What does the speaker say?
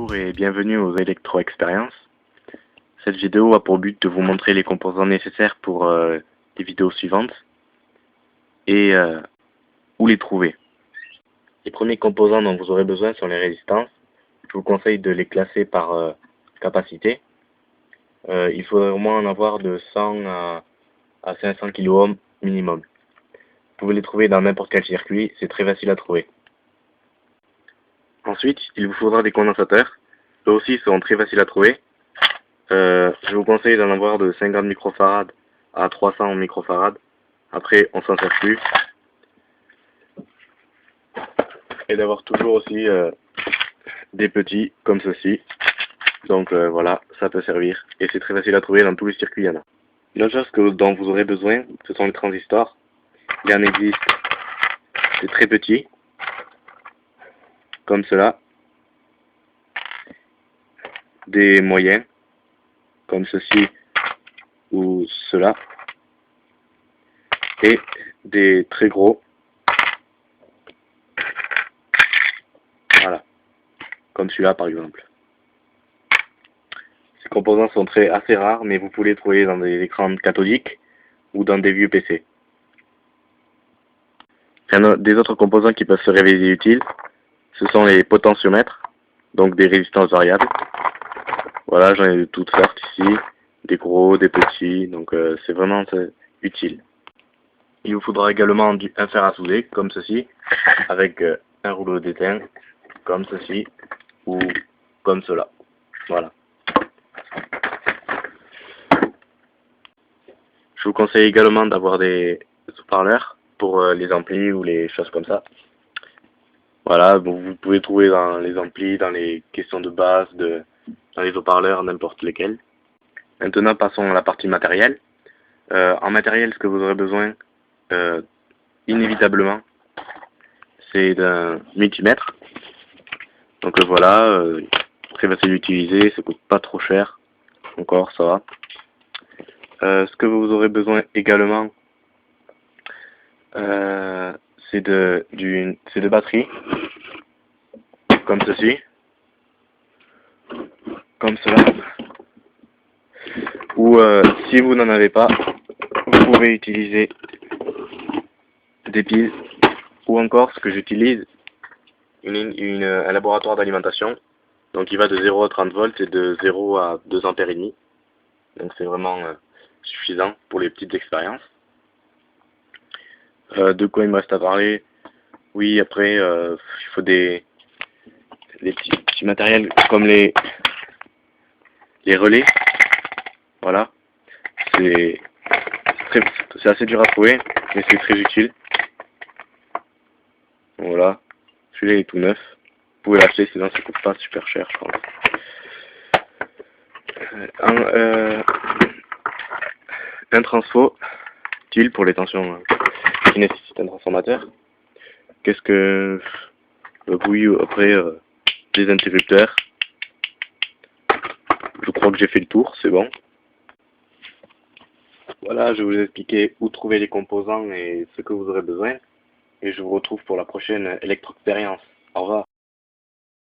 Bonjour et bienvenue aux Electro Experience. Cette vidéo a pour but de vous montrer les composants nécessaires pour les vidéos suivantes et où les trouver. Les premiers composants dont vous aurez besoin sont les résistances. Je vous conseille de les classer par capacité. Il faudrait au moins en avoir de 100 à 500 kOhm minimum. Vous pouvez les trouver dans n'importe quel circuit, c'est très facile à trouver. Ensuite, il vous faudra des condensateurs. Eux aussi seront très faciles à trouver. Je vous conseille d'en avoir de 50 microfarad à 300 microfarad. Après, on s'en sert plus. Et d'avoir toujours aussi des petits comme ceci. Donc voilà, ça peut servir. Et c'est très facile à trouver dans tous les circuits, il y en a. Une autre chose dont vous aurez besoin, ce sont les transistors. Il en existe des très petits, comme cela. Des moyens, comme ceci ou cela. Et des très gros. Voilà, comme celui-là par exemple. Ces composants sont assez rares, mais vous pouvez les trouver dans des écrans cathodiques ou dans des vieux PC. Des autres composants qui peuvent se révéler utiles, ce sont les potentiomètres, donc des résistances variables. Voilà, j'en ai de toutes sortes ici, des gros, des petits, donc c'est vraiment utile. Il vous faudra également un fer à souder, comme ceci, avec un rouleau d'étain, comme ceci, ou comme cela. Voilà. Je vous conseille également d'avoir des haut-parleurs pour les amplis ou les choses comme ça. Voilà, bon, vous pouvez trouver dans les amplis, dans les questions de base, dans les haut-parleurs, n'importe lesquels. Maintenant, passons à la partie matérielle. En matériel, ce que vous aurez besoin, inévitablement, c'est d'un multimètre. Donc voilà, très facile d'utiliser, ça coûte pas trop cher. Encore, ça va. Ce que vous aurez besoin également, c'est de batteries, comme ceci, comme cela. Ou si vous n'en avez pas, vous pouvez utiliser des piles, ou encore ce que j'utilise, un laboratoire d'alimentation. Donc il va de 0 à 30 volts et de 0 à 2 ampères et demi. Donc c'est vraiment suffisant pour les petites expériences. De quoi il me reste à parler? Oui, après il faut des petits matériels comme les relais. Voilà, c'est assez dur à trouver, mais c'est très utile. Voilà, celui-là est tout neuf. Vous pouvez l'acheter, sinon ça coûte pas super cher, je pense. Un transfo utile pour les tensions qui nécessitent un transformateur. Qu'est-ce que... oui, après, des interrupteurs. Je crois que j'ai fait le tour, c'est bon. Voilà, je vais vous expliquer où trouver les composants et ce que vous aurez besoin. Et je vous retrouve pour la prochaine Electro Experience. Au revoir.